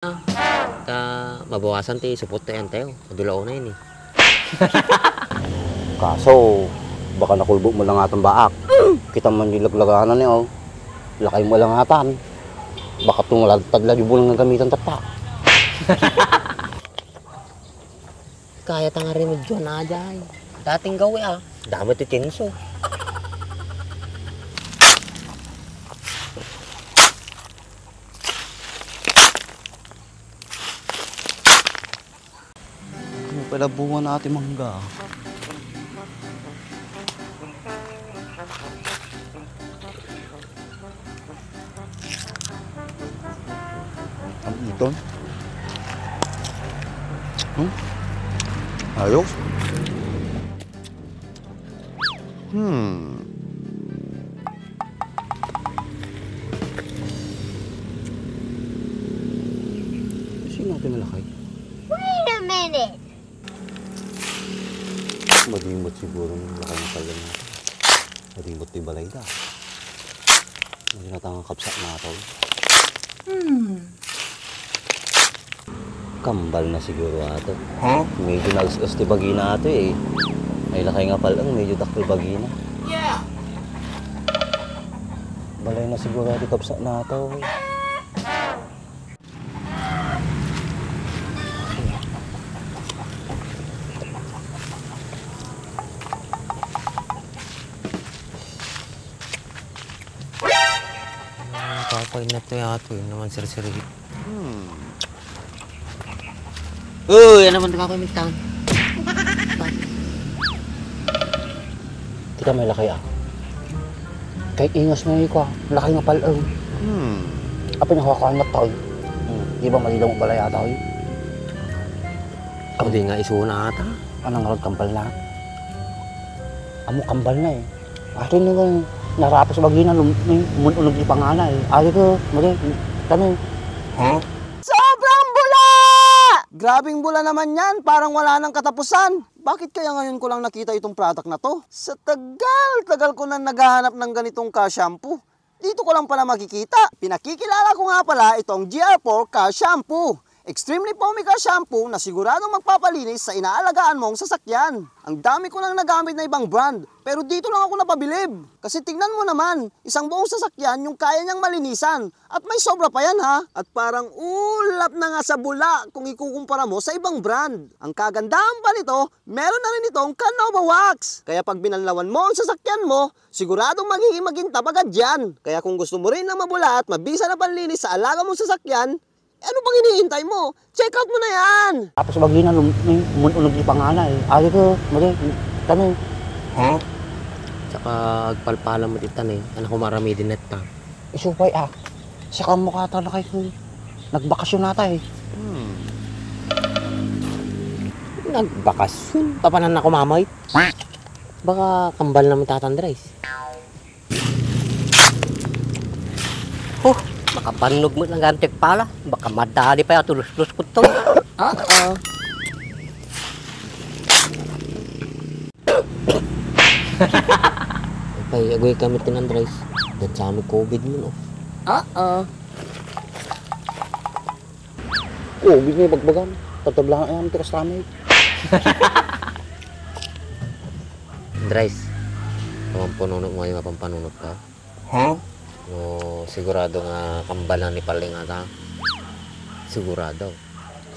Ta mabawasan ti supot ta yan tayo. Madulao na yun eh. Kaso, baka nakulbo mo lang atang baak. Kita man yung laglaganan niyo. Lakay mo lang atan. Baka tadlad yung bulang ng gamitan tata. Kaya ta nga remedyo na ajay. Dating gawi ah. Dami ti tinso. Ano pala bunga natin mangga? Ang iton? Ayos? Kasi natin malakay. Wait a minute. Madimot siguro yung lakay ng tagal natin. Madimot di balay da. Hindi natangang kapsak na ito. Kambal na siguro ato. Huh? Medyo nagsas ti bagina ato eh. Ay lakay nga palang medyo dakil bagina. Yeah! Balay na siguro ati kapsak na ito. Kapay na to yato yun naman sir-sir. Uy, ano naman kapay mitang? Kita may lakay ah. Kahit ingas na ko ah. Lakay nga palang. Apay nakakaanat tayo. Di ba malilaw mo pala yata ko? Hindi nga isuna ata. Anong rod kambal na? Amo kambal na eh. Ato na nga narapos sa bagina unog di panganay. Ato ko, mali, tanong. Huh? Sobrang bula! Grabing bula naman yan, parang wala nang katapusan. Bakit kaya ngayon ko lang nakita itong product na to? Sa tagal ko na naghahanap ng ganitong ka-shampoo. Dito ko lang pala makikita. Pinakikilala ko nga pala itong GR4 ka-shampoo. Extremely foamy ka shampoo na siguradong magpapalinis sa inaalagaan mong sasakyan. Ang dami ko nang nagamit na ibang brand, pero dito lang ako napabilib. Kasi tingnan mo naman, isang buong sasakyan yung kaya niyang malinisan. At may sobra pa yan ha. At parang ulap na nga sa bula kung ikukumpara mo sa ibang brand. Ang kagandahan pa nito, meron na rin itong Canova Wax. Kaya pag binanlawan mo ang sasakyan mo, siguradong magiging magintab agad yan. Kaya kung gusto mo rin ng mabula at mabisa na panlinis sa alaga mong sasakyan, ano bang hinihintay mo? Check out mo na yan! Tapos bagina unog di panganay. Ato ko, mali, tanong. Huh? Tsaka agpalpala mo titan eh. Anak ko marami din net pa. Isupay ah. Saka mukha talaga kayo. Nagbakasyon nata eh. Nagbakasyon? Papanan ako mamay? Baka kambal naman tatandres. Makapannog mo ng gantik pala. Baka madali pa yung tulus-tulus ko ito. Oo. Ay, agoy kami tinandres. Dan sa amin COVID mo, no? Oo. COVID na yung bagbagan. Tatablangan ay amin tikas tamay. Andres, pamampununot mo yung mapampanunot ka. Huh? No, sigurado nga kambalan ni Paling ata. Sigurado.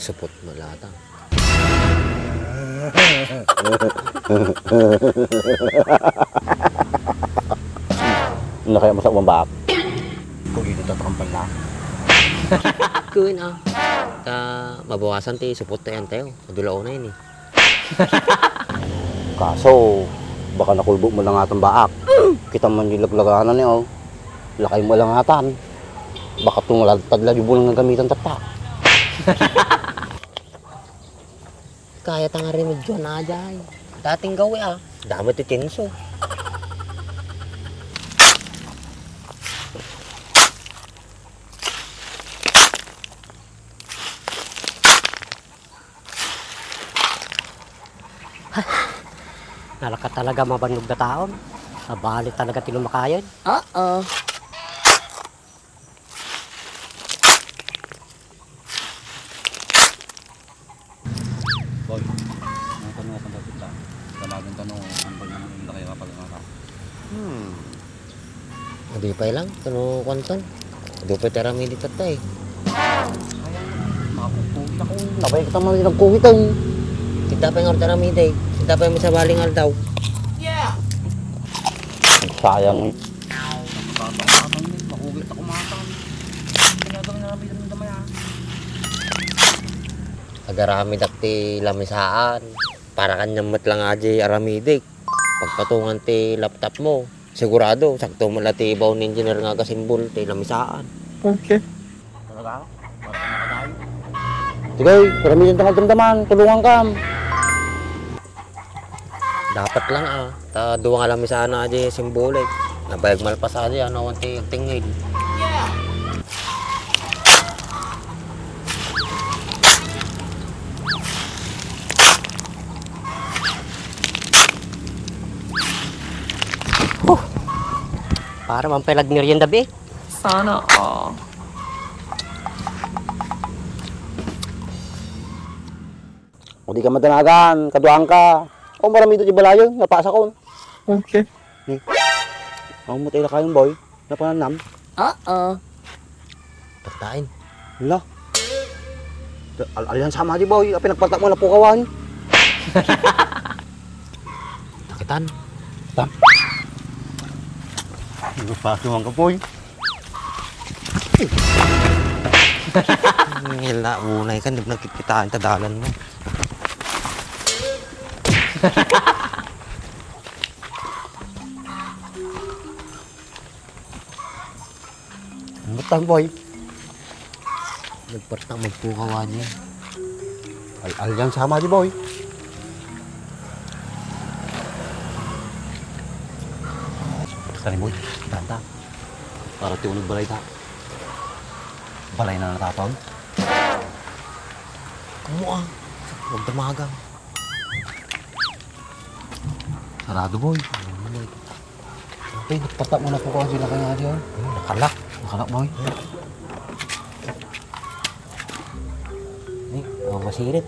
Supot mo lahat ah. Ano kaya masak mong baak? Kung dito tatakampal na. Kuin ah. Ta mabawasan ti supot ta yan tayo. Madulao na yun eh. Kaso, baka nakulbo mo lang atang baak. Kita man yung laglaganan niyo. Lakay mo lang atan. Baka tadlad yung bulang ng gamitan tata. Kaya ta nga remedyo na ajay. Dating gawi ah. Dami ti tinso. Nalaka talaga mabanog na taon. Nabali talaga tinumakayan. Oo. Hindi pa lang, kano kwanton. Hindi pa tarami dito tay. Makakukugit ako. Labay kita man nagkugit ang. Kita pa yung tarami day. Kita pa yung sa balingal daw. Sayang eh. Katang-katang eh. Makugit ako matang. Kaya gawin na namin ng damay ah. Agarami dakti lamisaan. Para kanyang matlang aji aramidik. Pagpatungan ti laptop mo. Sigurado, sakto mo lati ibaw ni engineer nga kasimbol ti lamisaan. Talaga ako. Ba't ka nakadayo? Sige, karamihan tang damdaman. Tulungan ka. Dapat lang ah. Ta duwa nga lamisaan na aji simbolik. Nabayag malpas aji ano ti tingil. Para mampelag merienda be. Sana all. O di ka madanagan. Kaduang ka. O marami ito di balayo. Napasa ko. Okay. Ang matay na kayong boy. Napananam. Pagtain. Wala. Alihan sama di boy. Apin nagpatak mo na po kawan. Takitan. Nagpasuhan ka boy. Hila, unay ka. Nagkikitaan tadalan mo. Butang boy. Nagpartang magpukawan niya. Alihan sama di boy. Sari boy. Tanta. Para tiunog balay ta. Balay na natatawag. Kamu ah. Huwag damagang. Sarado boy. Okay, nagpatak mo na po kasi sila kaya diyan. Nakalak. Nakalak boy. Ni, masirit.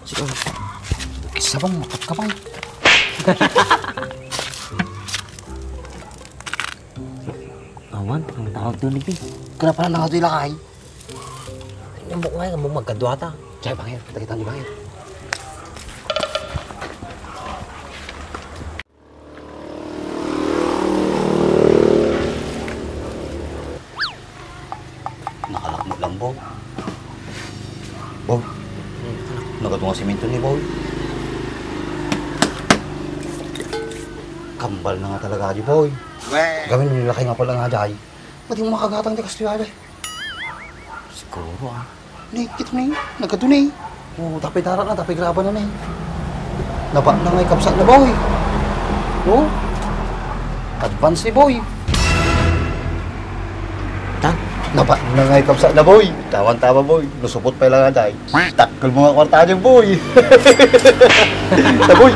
Sige. Isa bang makat ka boy? Awan, ang tawag doon ni Ping. Kenapa na nakatuloy lakay? Nyambok nga yung magkadwata. Chay bangir, kita di bangir. Nakalakmot lang boy. Boy. Nagatunga simento ni boy. Kambal na nga talaga di boy. Gawin mo nilakay nga pala nga jay. Ba't yung makagatang di kastuya jay? Siguro ah. Ni, kita na nagkado na Oo, tapi darat na, tapi graban na Napa na ngay kapsak na boy. Oo. Advance ni boy. Tan? Napa na ngay kapsak na boy. Tawan-tawa boy. Lusupot pa lang nga jay. Takal mga kwarta niyo boy. Ta boy.